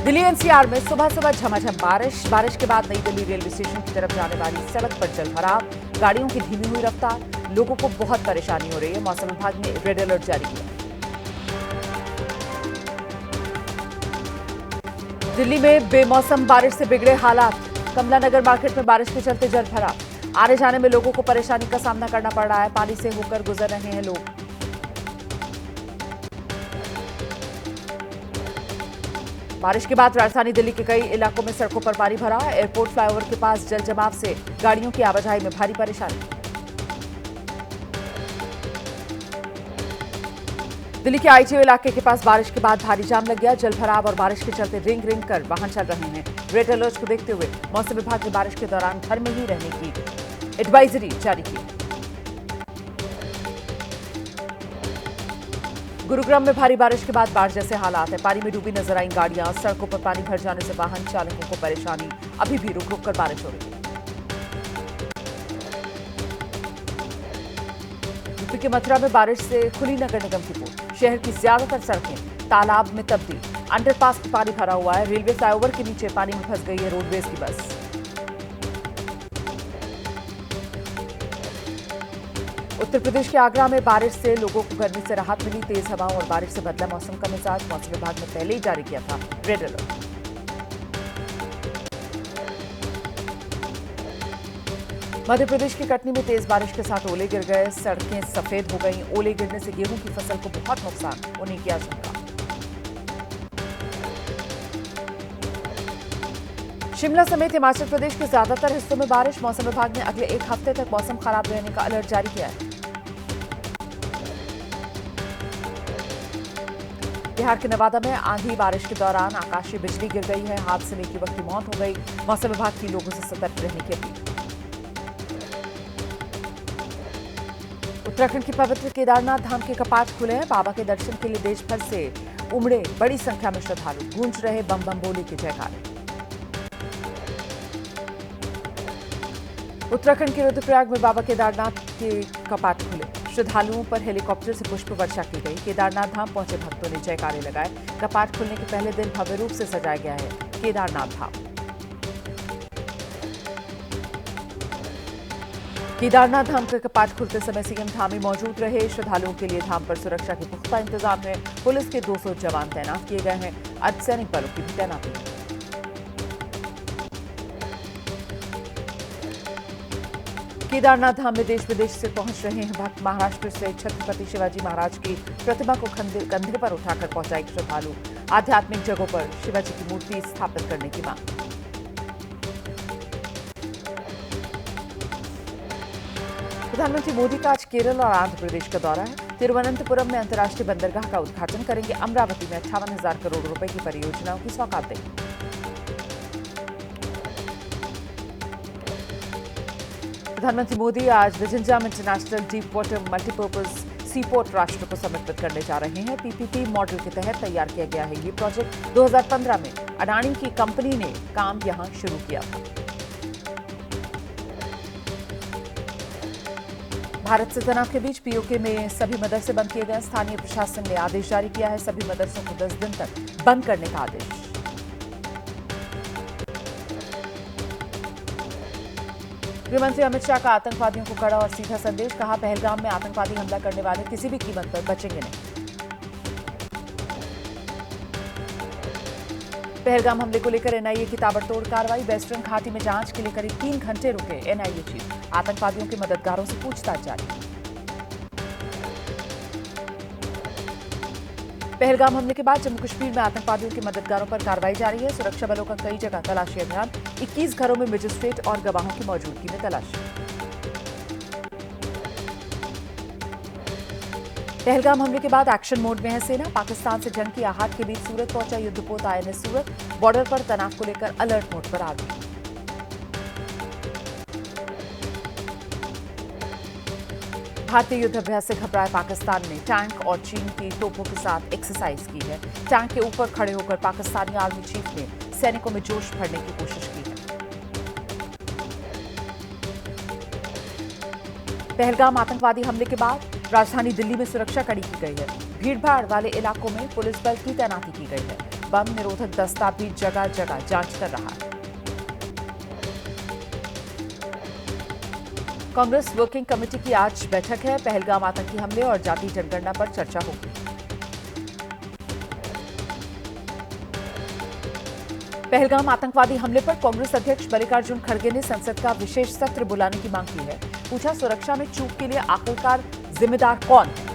Delhi NCR में सुबह सुबह झमाझम बारिश के बाद नई दिल्ली रेलवे स्टेशन की तरफ जाने वाली सड़क पर जल भराव, गाड़ियों की धीमी हुई रफ्तार, लोगों को बहुत परेशानी हो रही है। मौसम विभाग ने रेड अलर्ट जारी किया। दिल्ली में बेमौसम बारिश से बिगड़े हालात, कमला नगर मार्केट में बारिश के चलते जल भराव, आने जाने में लोगों को परेशानी का सामना करना पड़ रहा है। पानी से होकर गुजर रहे हैं लोग। बारिश के बाद राजधानी दिल्ली के कई इलाकों में सड़कों पर पानी भरा। एयरपोर्ट फ्लाईओवर के पास जल जमाव से गाड़ियों की आवाजाही में भारी परेशानी। दिल्ली के आईटीओ इलाके के पास बारिश के बाद भारी जाम लग गया। जल भराव और बारिश के चलते रिंग रिंग कर वाहन चल रहे हैं। रेड अलर्ट को देखते हुए मौसम विभाग ने बारिश के दौरान घर में ही रहने की एडवाइजरी जारी की। गुरुग्राम में भारी बारिश के बाद बाढ़ जैसे हालात है। पानी में डूबी नजर आई गाड़ियां, सड़कों पर पानी भर जाने से वाहन चालकों को परेशानी। अभी भी रुक रुक कर बारिश हो रही है। यूपी के मथुरा में बारिश से खुली नगर निगम की पोल। शहर की ज्यादातर सड़कें तालाब में तब्दील। अंडरपास में पानी भरा हुआ है। रेलवे फ्लाईओवर के नीचे पानी में फंस गई है रोडवेज की बस। उत्तर प्रदेश के आगरा में बारिश से लोगों को गर्मी से राहत मिली। तेज हवाओं और बारिश से बदला मौसम का मिजाज। मौसम विभाग ने पहले ही जारी किया था रेड अलर्ट। मध्य प्रदेश के कटनी में तेज बारिश के साथ ओले गिर गए। सड़कें सफेद हो गईं। ओले गिरने से गेहूं की फसल को बहुत नुकसान होने की आशंका। शिमला समेत हिमाचल प्रदेश के ज्यादातर हिस्सों में बारिश। मौसम विभाग ने अगले एक हफ्ते तक मौसम खराब रहने का अलर्ट जारी किया है। बिहार के नवादा में आंधी बारिश के दौरान आकाशीय बिजली गिर गई है। हादसे में एक युवक की मौत हो गई। मौसम विभाग की लोगों से सतर्क रहने की अपील। उत्तराखंड के पवित्र केदारनाथ धाम के कपाट खुले हैं। बाबा के दर्शन के लिए देश भर से उमड़े बड़ी संख्या में श्रद्धालु। गूंज रहे बम बम बोले के जयकारे। उत्तराखंड के रुद्रप्रयाग में बाबा केदारनाथ के कपाट खुले। श्रद्धालुओं पर हेलीकॉप्टर से पुष्प वर्षा की गई। केदारनाथ धाम पहुंचे भक्तों ने जयकारे लगाए। कपाट खुलने के पहले दिन भव्य रूप से सजाया गया है केदारनाथ धाम। केदारनाथ धाम के कपाट खुलते समय सीएम धामी मौजूद रहे। श्रद्धालुओं के लिए धाम पर सुरक्षा के पुख्ता इंतजाम है। पुलिस के 200 जवान तैनात किए गए हैं। अर्धसैनिक बलों की भी तैनाती है। केदारनाथ धाम में देश विदेश से पहुंच रहे हैं भक्त। महाराष्ट्र से छत्रपति शिवाजी महाराज की प्रतिमा को कंधे पर उठाकर पहुंचाई श्रद्धालु। आध्यात्मिक जगहों पर शिवाजी की मूर्ति स्थापित करने की मांग। प्रधानमंत्री मोदी का आज केरल और आंध्र प्रदेश का दौरा है। तिरुवनंतपुरम में अंतर्राष्ट्रीय बंदरगाह का उद्घाटन करेंगे। अमरावती में 58,000 करोड़ रुपए की परियोजनाओं की सौगात देंगे। प्रधानमंत्री मोदी आज Vizhinjam international deep water multipurpose seaport राष्ट्र को समर्पित करने जा रहे हैं। पीपीपी मॉडल के तहत तैयार किया गया है ये प्रोजेक्ट। 2015 में अडानी की कंपनी ने काम यहां शुरू किया था। भारत से तनाव के बीच पीओके में सभी मदरसे बंद किए गए। स्थानीय प्रशासन ने आदेश जारी किया है। सभी मदरसों को 10 दिन तक बंद करने का आदेश। गृहमंत्री अमित शाह का आतंकवादियों को कड़ा और सीधा संदेश। कहा, पहलगाम में आतंकवादी हमला करने वाले किसी भी कीमत पर बचेंगे नहीं। पहलगाम हमले को लेकर एनआईए की ताबड़तोड़ कार्रवाई। वेस्टर्न घाटी में जांच के लिए करीब 3 घंटे रुके एनआईए चीफ। आतंकवादियों के मददगारों से पूछताछ जारी। पहलगाम हमले के बाद जम्मू कश्मीर में आतंकवादियों के मददगारों पर कार्रवाई जारी है। सुरक्षा बलों का कई जगह तलाशी अभियान। 21 घरों में मजिस्ट्रेट और गवाहों की मौजूदगी में तलाशी। पहलगाम हमले के बाद एक्शन मोड में है सेना। पाकिस्तान से जंग की आहट के बीच सूरत पहुंचा युद्धपोत आईएनएस सूरत। बॉर्डर पर तनाव को लेकर अलर्ट मोड पर आ गई। भारतीय युद्धाभ्यास से घबराए पाकिस्तान ने टैंक और चीन की तोपों के साथ एक्सरसाइज की है। टैंक के ऊपर खड़े होकर पाकिस्तानी आर्मी चीफ ने सैनिकों में जोश भरने की कोशिश की है। पहलगाम आतंकवादी हमले के बाद राजधानी दिल्ली में सुरक्षा कड़ी की गई है। भीड़भाड़ वाले इलाकों में पुलिस बल की तैनाती की गई है। बम निरोधक दस्ता भी जगह जगह जांच कर रहा है। कांग्रेस वर्किंग कमेटी की आज बैठक है। पहलगाम आतंकी हमले और जाति जनगणना पर चर्चा होगी। पहलगाम आतंकवादी हमले पर कांग्रेस अध्यक्ष मल्लिकार्जुन खड़गे ने संसद का विशेष सत्र बुलाने की मांग की है। पूछा, सुरक्षा में चूक के लिए आखिरकार जिम्मेदार कौन है?